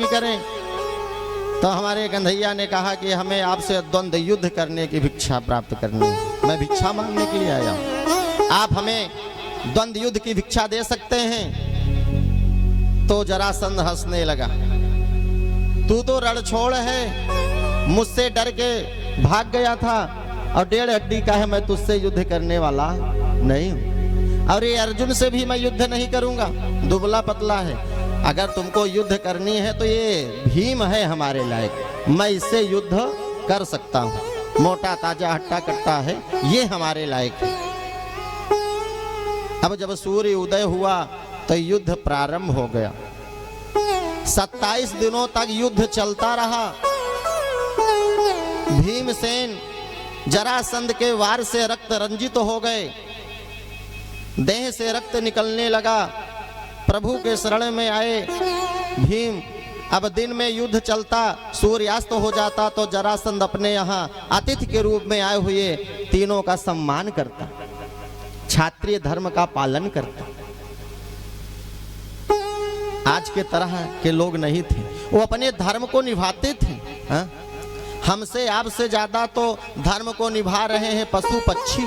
की करें। तो हमारे कन्हैया ने कहा कि हमें आपसे द्वंद्व युद्ध करने की भिक्षा प्राप्त करनी है। मैं भिक्षा मांगने के लिए आया हूं, आप हमें द्वंद्व युद्ध की भिक्षा दे सकते हैं। तो जरासंध हंसने लगा, तू तो रणछोड़ है, मुझसे डर के भाग गया था और 1.5 हड्डी का है, मैं तुझसे युद्ध करने वाला नहीं हूं। और ये अर्जुन से भी मैं युद्ध नहीं करूंगा, दुबला पतला है। अगर तुमको युद्ध करनी है तो ये भीम है हमारे लायक, मैं इससे युद्ध कर सकता हूं। मोटा ताजा हट्टा कट्टा है, ये हमारे लायक है। अब जब सूर्य उदय हुआ तो युद्ध प्रारंभ हो गया। 27 दिनों तक युद्ध चलता रहा। भीमसेन जरासंध के वार से रक्त रंजित हो गए, देह से रक्त निकलने लगा। प्रभु के शरण में आए भीम। अब दिन में युद्ध चलता, सूर्यास्त हो जाता तो जरासंध अपने यहाँ अतिथि के रूप में आए हुए तीनों का सम्मान करता, क्षत्रिय धर्म का पालन करता। आज के तरह के लोग नहीं थे, वो अपने धर्म को निभाते थे। हा? हमसे आपसे ज्यादा तो धर्म को निभा रहे हैं पशु पक्षी।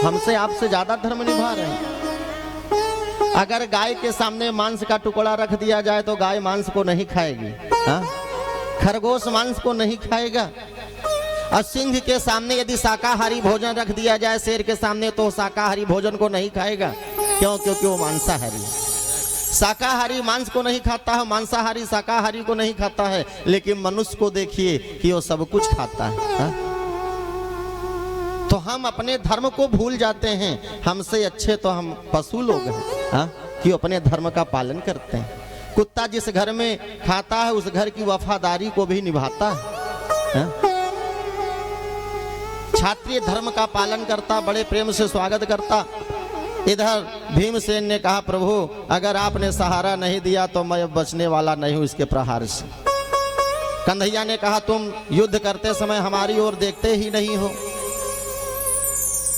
हमसे आपसे ज्यादा धर्म निभा रहे हैं। अगर गाय के सामने मांस का टुकड़ा रख दिया जाए तो गाय मांस को नहीं खाएगी, खरगोश मांस को नहीं खाएगा। और सिंह के सामने यदि शाकाहारी भोजन रख दिया जाए शेर के सामने तो शाकाहारी भोजन को नहीं खाएगा। क्यों? क्योंकि वो मांसाहारी है। शाकाहारी मांस को नहीं खाता है, मांसाहारी शाकाहारी को नहीं खाता है। लेकिन मनुष्य को देखिए कि वो सब कुछ खाता है। तो हम अपने धर्म को भूल जाते हैं। हमसे अच्छे तो हम पशु लोग हैं कि अपने धर्म का पालन करते हैं। कुत्ता जिस घर में खाता है उस घर की वफादारी को भी निभाता है। क्षत्रिय धर्म का पालन करता, बड़े प्रेम से स्वागत करता। इधर भीमसेन ने कहा, प्रभु अगर आपने सहारा नहीं दिया तो मैं अब बचने वाला नहीं हूं इसके प्रहार से। कन्हैया ने कहा, तुम युद्ध करते समय हमारी ओर देखते ही नहीं हो,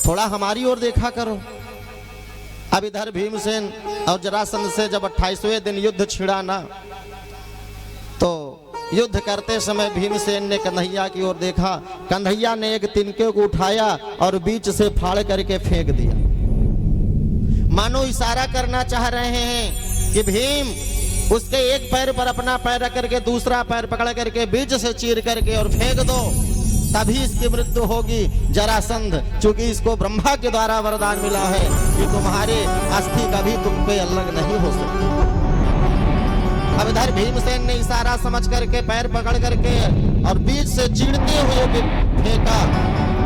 थोड़ा हमारी ओर देखा करो। अब इधर भीमसेन और जरासंध से जब 28वें दिन युद्ध छिड़ा ना, तो युद्ध करते समय भीमसेन ने कन्हैया की ओर देखा। कन्हैया ने एक तिनके को उठाया और बीच से फाड़ करके फेंक दिया। मानो इशारा करना चाह रहे हैं कि भीम, उसके एक पैर पर अपना पैर रख करके दूसरा पैर पकड़ करके बीच से चीर करके और फेंक दो, तभी इसकी मृत्यु होगी। जरासंध, चूंकि इसको ब्रह्मा के द्वारा वरदान मिला है कि तुम्हारे अस्थि कभी तुम पे अलग नहीं हो सकती। अब इधर भीमसेन ने इशारा समझ करके पैर पकड़ करके और बीच से चीरते हुए फेंका,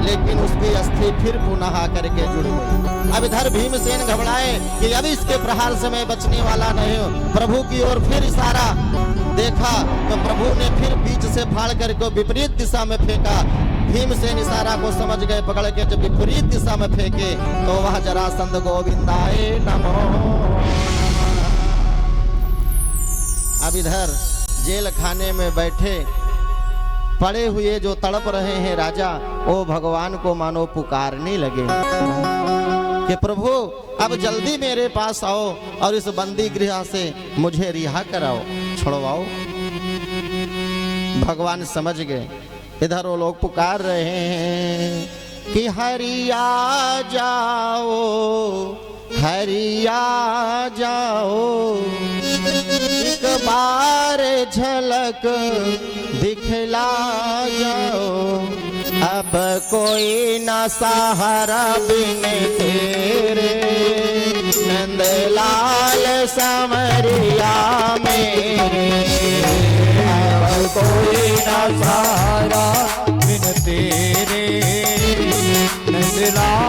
लेकिन उसकी अस्थि फिर पुनः आकर के जुड़ गई। अब इधर भीमसेन घबराए कि अब इसके प्रहार से मैं बचने वाला नहीं हूं। प्रभु की ओर फिर इशारा देखा तो प्रभु ने फिर बीच से फाड़ करके विपरीत दिशा में फेंका। भीमसेन इशारा को समझ गए, पकड़ के जब विपरीत दिशा में फेंके तो वह जरासंध गोविंदाय नमो। अब इधर जेल खाने में बैठे पड़े हुए जो तड़प रहे हैं राजा, वो भगवान को मानो पुकारने लगे कि प्रभु अब जल्दी मेरे पास आओ और इस बंदी गृह से मुझे रिहा कराओ, छुड़वाओ। भगवान समझ गए। इधर वो लोग पुकार रहे हैं कि हरि आ जाओ, हरि आ जाओ, एक बार झलक दिखला जाओ। अब कोई न सहारा बिन तेरे, नंदलाल समरिया मेरे। अब कोई न सहारा बिन तेरे, नंदलाल